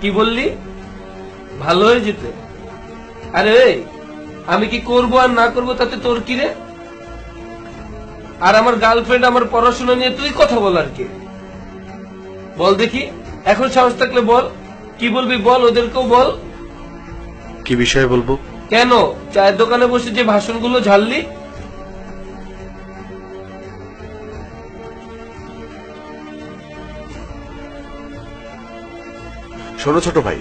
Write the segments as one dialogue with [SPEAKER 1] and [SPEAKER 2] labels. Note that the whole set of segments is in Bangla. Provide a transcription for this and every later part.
[SPEAKER 1] কি বললি? ভালো হয়ে যেতে? আরে আমি কি করব আর না করব তাতে তোর কি রে? আর আমার গার্লফ্রেন্ড আমার পড়াশোনা নিয়ে তুই কথা বলার কে? বল দেখি, এখন সাহস থাকলে বল। কি বলবি বল, ওদেরকেও বল।
[SPEAKER 2] কি বিষয়ে বলবো?
[SPEAKER 1] কেন চায়ের দোকানে বসে যে ভাষণগুলো ঝাড়লি?
[SPEAKER 2] শোনো ছোট ভাই,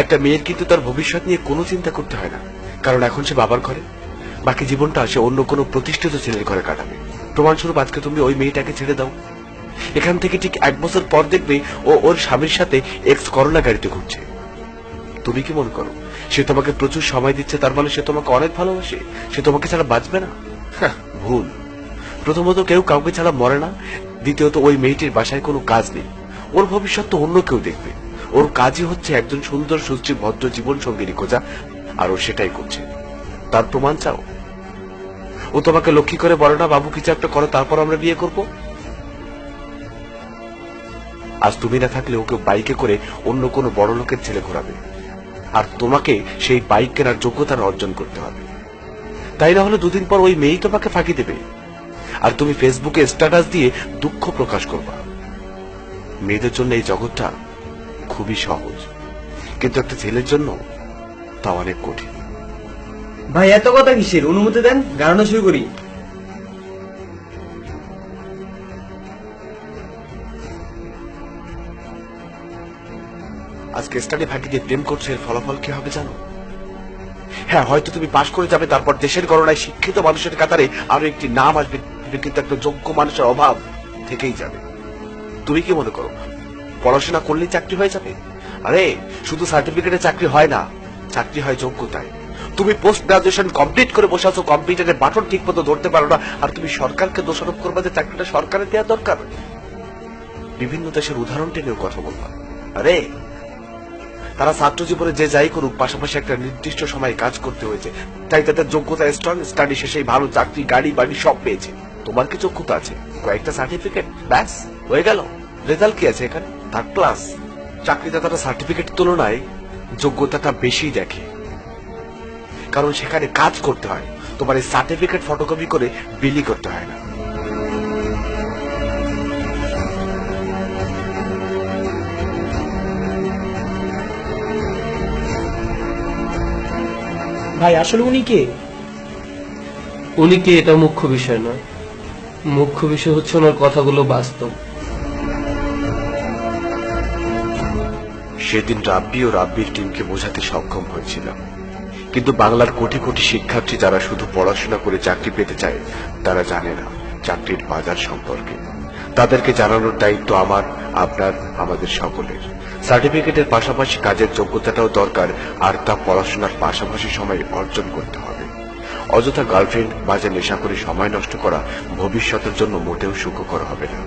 [SPEAKER 2] একটা মেয়ের কিন্তু তার ভবিষ্যৎ নিয়ে কোনো চিন্তা করতে হয় না, কারণ এখন সে বাবার ঘরে, বাকি জীবনটা সে অন্য কোনো প্রতিষ্ঠিত ছেলের ঘরে কাটাবে। প্রমাণস্বরূপ আজকে তুমি ওই মেয়েটাকে ছেড়ে দাও, এখান থেকে ঠিক 1 বছর পর দেখবে ও ওর স্বামীর সাথে এক্স করোনা গাড়িতে ঘুরছে। তুমি কি মনে করো সে তোমাকে প্রচুর সময় দিচ্ছে তার মানে সে তোমাকে অনেক ভালোবাসে, সে তোমাকে ছাড়া বাঁচবে না? ভুল। প্রথমত কেউ কাউকে ছাড়া মরে না, দ্বিতীয়ত ওই মেয়েটির বাসায় কোনো কাজ নেই, ওর ভবিষ্যৎ তো অন্য কেউ দেখবে। ওর কাজই হচ্ছে একজন সুন্দর সুশ্রী ভদ্র জীবন সঙ্গিনী খোঁজা, আর ও সেটাই করছে। তার প্রমাণ চাও? ও তোমাকে লক্ষ্মী করে বলে না, বাবু কিছু একটা করো তারপর আমরা বিয়ে করব? আজ তুমি না থাকলে ওকে বাইকে করে অন্য কোনো বড় লোকের ছেলে ঘোরাবে, আর তোমাকে সেই বাইক কেনার যোগ্যতা অর্জন করতে হবে। তাই না হলে দুদিন পর ওই মেয়েই তোমাকে ফাঁকি দেবে, আর তুমি ফেসবুকে স্ট্যাটাস দিয়ে দুঃখ প্রকাশ করবা। মেয়েদের জন্য এই জগৎটা খুবই সহজ, কিন্তু একটা ছেলের জন্য তা অনেক কঠিন।
[SPEAKER 3] ভাই এত কথা কিসের? অনুমতি দেন, গানটা শুরু করি।
[SPEAKER 2] আজকে স্টাডি ফাঁকি দিয়ে প্রেম করছো, এর ফলাফল কি হবে জানো? হ্যাঁ, হয়তো তুমি পাশ করে যাবে, তারপর দেশের গণনায় শিক্ষিত মানুষের কাতারে আরো একটি নাম আসবে, কিন্তু একটা যোগ্য মানুষের অভাব থেকেই যাবে। তুমি কি মনে করো পড়াশোনা করলেই চাকরি হয়ে যাবে? আরে শুধু সার্টিফিকেটে চাকরি হয় না, চাকরি হয় যোগ্যতায়। তুমি পোস্ট গ্রাজুয়েশন কমপ্লিট করে বসে আছো, কম্পিউটারের বাটন ঠিক মতো ধরতে পারো না, আর তুমি সরকারকে দোষারোপ করবা যে চাকরিটা সরকারের দেওয়া দরকার। বিভিন্ন দেশের উদাহরণ টেনেও কথা বলবা। আরে তারা ছাত্র জীবনে যে যাই করুক, পাশাপাশি একটা নির্দিষ্ট সময় কাজ করতে হয়েছে, তাই তাদের যোগ্যতা স্ট্রং, স্টাডি শেষেই ভালো চাকরি, গাড়ি বাড়ি সব পেয়েছে। তোমার কি যোগ্যতা আছে? কয়েকটা সার্টিফিকেট, ব্যাস হয়ে গেল। রেজাল্ট কি আছে এখানে? 3rd class. চাকরিদাতারা সার্টিফিকেট তুলনায় যোগ্যতাটা বেশি দেখে, কারণ সেখানে কাজ করতে হয়, তোমার এই সার্টিফিকেট ফটোকপি করে বিলি করতে হয় না।
[SPEAKER 3] ভাই আসলে উনি কে?
[SPEAKER 1] উনি কে এটা মুখ্য বিষয় নয়, মুখ্য বিষয় হচ্ছে ওনার কথাগুলো বাস্তব।
[SPEAKER 2] সেদিন রাব্বি ও রাব্বির টিমকে বোঝাতে সক্ষম হয়েছিলাম, কিন্তু বাংলার কোটি কোটি শিক্ষার্থী যারা শুধু পড়াশোনা করে চাকরি পেতে চায়, তারা জানে না চাকরির বাজার সম্পর্কে। তাদেরকে জানানোর দায়িত্ব আমার, আপনার, আমাদের সকলের। সার্টিফিকেটের পাশাপাশি কাজের যোগ্যতাটাও দরকার, আর তা পড়াশোনার পাশাপাশি সময় অর্জন করতে হবে। অযথা গার্লফ্রেন্ড বাজে নেশা করে সময় নষ্ট করা ভবিষ্যতের জন্য মোটেও সুখকর হবে না।